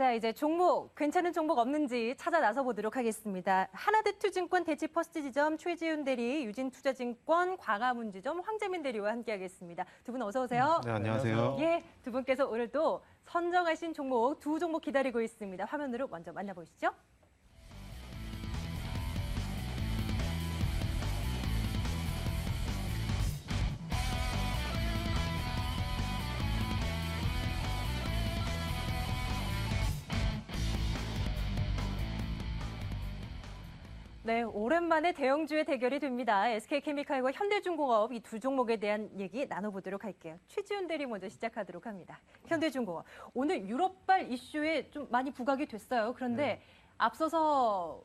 자, 이제 괜찮은 종목 없는지 찾아 나서 보도록 하겠습니다. 하나대투증권 대치퍼스트 지점 최지훈 대리, 유진투자증권 광화문 지점 황재민 대리와 함께하겠습니다. 두 분 어서 오세요. 네, 안녕하세요. 예, 두 분께서 오늘도 선정하신 종목 두 종목 기다리고 있습니다. 화면으로 먼저 만나보시죠. 네, 오랜만에 대형주의 대결이 됩니다. SK케미칼과 현대중공업 이 두 종목에 대한 얘기 나눠보도록 할게요. 최지훈 대리 먼저 시작하도록 합니다. 현대중공업, 오늘 유럽발 이슈에 좀 많이 부각이 됐어요. 그런데 앞서서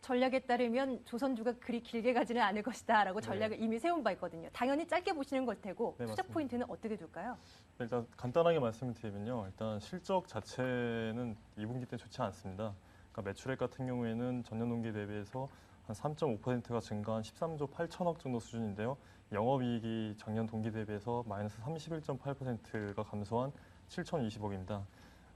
전략에 따르면 조선주가 그리 길게 가지는 않을 것이다라고 전략을 이미 세운 바 있거든요. 당연히 짧게 보시는 걸 테고 투자 맞습니다. 포인트는 어떻게 둘까요? 일단 간단하게 말씀드리면요. 일단 실적 자체는 2분기 때 좋지 않습니다. 그러니까 매출액 같은 경우에는 전년 동기 대비해서 한 3.5%가 증가한 13조 8천억 정도 수준인데요. 영업이익이 작년 동기 대비해서 마이너스 31.8%가 감소한 7,020억입니다.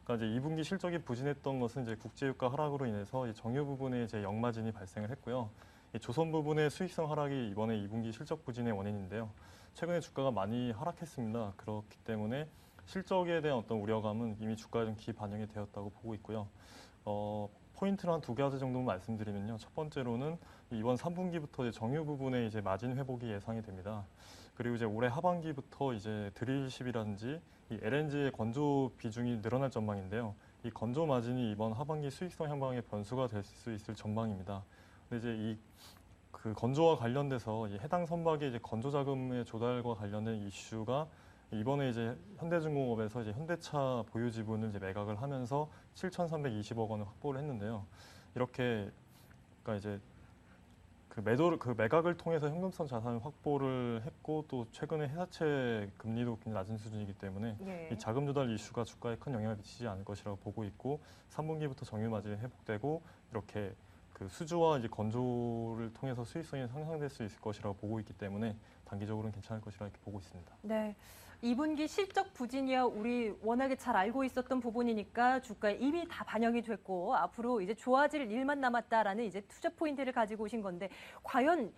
그러니까 이제 2분기 실적이 부진했던 것은 이제 국제유가 하락으로 인해서 이 정유 부분에 이제 역마진이 발생을 했고요. 이 조선 부분의 수익성 하락이 이번에 2분기 실적 부진의 원인인데요. 최근에 주가가 많이 하락했습니다. 그렇기 때문에 실적에 대한 어떤 우려감은 이미 주가에 좀 기반영이 되었다고 보고 있고요. 포인트를 한 두 가지 정도만 말씀드리면요. 첫 번째로는 이번 3분기부터 이제 정유 부분의 이제 마진 회복이 예상이 됩니다. 그리고 이제 올해 하반기부터 이제 드릴십이라든지 이 LNG의 건조 비중이 늘어날 전망인데요. 이 건조 마진이 이번 하반기 수익성 향방의 변수가 될 수 있을 전망입니다. 근데 이제 그 건조와 관련돼서 이 해당 선박의 이제 건조 자금의 조달과 관련된 이슈가 이번에 이제 현대중공업에서 이제 현대차 보유 지분을 이제 매각을 하면서 7,320억 원을 확보를 했는데요. 이렇게 그러니까 이제 그 매각을 통해서 현금성 자산을 확보를 했고 또 최근에 회사채 금리도 굉장히 낮은 수준이기 때문에 이 자금 조달 이슈가 주가에 큰 영향을 미치지 않을 것이라고 보고 있고 3분기부터 정유 마진이 회복되고 이렇게 그 수주와 이제 건조를 통해서 수익성이 상승될 수 있을 것이라고 보고 있기 때문에 단기적으로는 괜찮을 것이라 이렇게 보고 있습니다. 네, 2분기 실적 부진이야 우리 워낙에 잘 알고 있었던 부분이니까 주가에 이미 다 반영이 됐고 앞으로 이제 좋아질 일만 남았다라는 이제 투자 포인트를 가지고 오신 건데 과연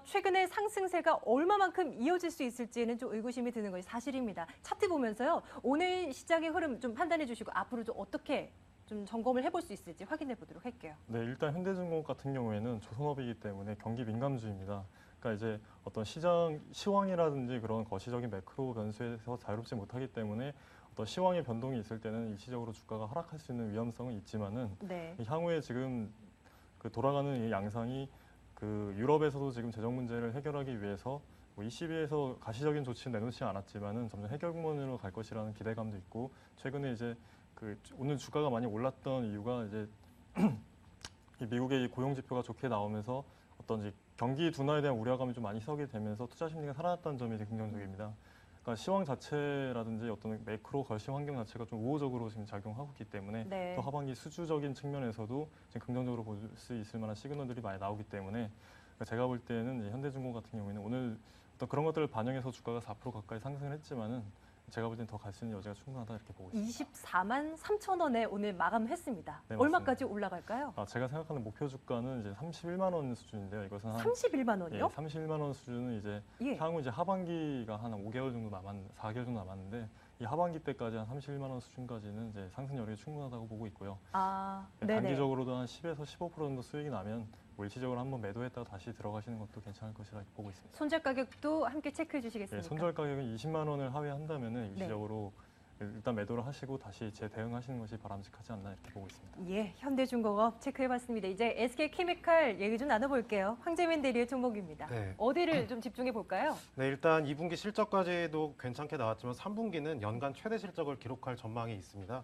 최근에 상승세가 얼마만큼 이어질 수 있을지는 좀 의구심이 드는 것이 사실입니다. 차트 보면서요 오늘 시장의 흐름 좀 판단해 주시고 앞으로 좀 어떻게 좀 점검을 해볼 수 있을지 확인해 보도록 할게요. 네, 일단 현대중공업 같은 경우에는 조선업이기 때문에 경기 민감주입니다. 그러니까 이제 어떤 시황이라든지 그런 거시적인 매크로 변수에서 자유롭지 못하기 때문에 어떤 시황의 변동이 있을 때는 일시적으로 주가가 하락할 수 있는 위험성은 있지만은 향후에 지금 그 돌아가는 이 양상이 그 유럽에서도 지금 재정 문제를 해결하기 위해서 뭐 ECB에서 가시적인 조치는 내놓지 않았지만은 점점 해결문으로 갈 것이라는 기대감도 있고 최근에 이제 오늘 주가가 많이 올랐던 이유가 이제 이 미국의 이 고용 지표가 좋게 나오면서 어떤 이제 경기 둔화에 대한 우려감이 좀 많이 희석이 되면서 투자 심리가 살아났다는 점이 되게 긍정적입니다. 그러니까 시황 자체라든지 어떤 매크로 거시 환경 자체가 좀 우호적으로 지금 작용하고 있기 때문에 또 하반기 수주적인 측면에서도 지금 긍정적으로 볼 수 있을 만한 시그널들이 많이 나오기 때문에 제가 볼 때는 현대중공업 같은 경우에는 오늘 어떤 그런 것들을 반영해서 주가가 4% 가까이 상승을 했지만은 제가 볼 때는 더 갈 수 있는 여지가 충분하다 이렇게 보고 있습니다. 24만 3천 원에 오늘 마감했습니다. 네, 얼마까지 올라갈까요? 제가 생각하는 목표 주가는 이제 31만 원 수준인데요. 이것은 한 31만 원이요? 예, 31만 원 수준은 이제 향후 이제 하반기가 한 5개월 정도 4개월 정도 남았는데 이 하반기 때까지 한 31만 원 수준까지는 이제 상승 여력이 충분하다고 보고 있고요. 단기적으로도 한 10에서 15% 정도 수익이 나면 일시적으로 한번 매도했다가 다시 들어가시는 것도 괜찮을 것이라 보고 있습니다. 손절 가격도 함께 체크해 주시겠습니까? 네, 손절 가격은 20만 원을 하회한다면 일시적으로 일단 매도를 하시고 다시 재대응하시는 것이 바람직하지 않나 이렇게 보고 있습니다. 예, 현대중공업 체크해봤습니다. 이제 SK케미칼 얘기 좀 나눠볼게요. 황재민 대리의 종목입니다. 네. 어디를 좀 집중해 볼까요? 네, 일단 2분기 실적까지도 괜찮게 나왔지만 3분기는 연간 최대 실적을 기록할 전망이 있습니다.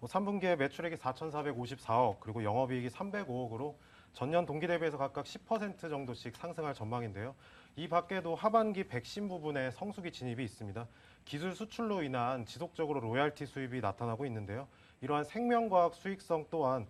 3분기에 매출액이 4,454억 그리고 영업이익이 305억으로 전년 동기 대비해서 각각 10% 정도씩 상승할 전망인데요. 이 밖에도 하반기 백신 부분에 성수기 진입이 있습니다. 기술 수출로 인한 지속적으로 로얄티 수입이 나타나고 있는데요. 이러한 생명과학 수익성 또한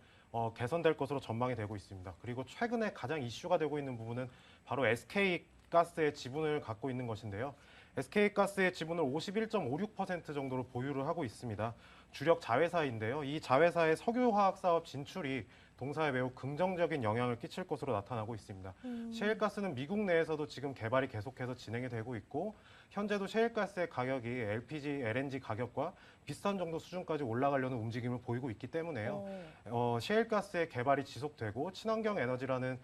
개선될 것으로 전망이 되고 있습니다. 그리고 최근에 가장 이슈가 되고 있는 부분은 바로 SK가스의 지분을 갖고 있는 것인데요. SK가스의 지분을 51.56% 정도로 보유를 하고 있습니다. 주력 자회사인데요. 이 자회사의 석유화학 사업 진출이 동사에 매우 긍정적인 영향을 끼칠 것으로 나타나고 있습니다. 셰일가스는 미국 내에서도 지금 개발이 계속해서 진행이 되고 있고 현재도 셰일가스의 가격이 LPG, LNG 가격과 비슷한 정도 수준까지 올라가려는 움직임을 보이고 있기 때문에요. 셰일가스의 개발이 지속되고 친환경 에너지라는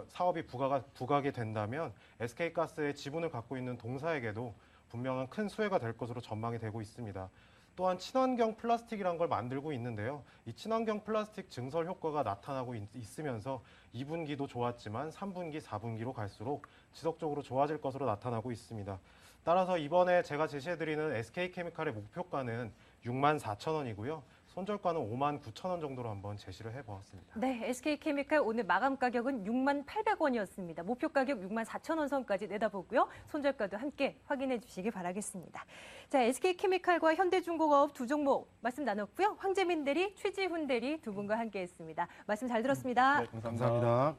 사업이 부각이 된다면 SK가스의 지분을 갖고 있는 동사에게도 분명한 큰 수혜가 될 것으로 전망이 되고 있습니다. 또한 친환경 플라스틱이라는 걸 만들고 있는데요. 이 친환경 플라스틱 증설 효과가 나타나고 있으면서 2분기도 좋았지만 3분기, 4분기로 갈수록 지속적으로 좋아질 것으로 나타나고 있습니다. 따라서 이번에 제가 제시해드리는 SK케미칼의 목표가는 64,000원이고요. 손절가는 59,000원 정도로 한번 제시를 해보았습니다. 네, SK케미칼 오늘 마감 가격은 68,000원이었습니다. 목표 가격 64,000원 선까지 내다보고요. 손절가도 함께 확인해 주시기 바라겠습니다. 자, SK케미칼과 현대중공업 두 종목 말씀 나눴고요. 황재민 대리, 최지훈 대리 두 분과 함께했습니다. 말씀 잘 들었습니다. 네, 감사합니다.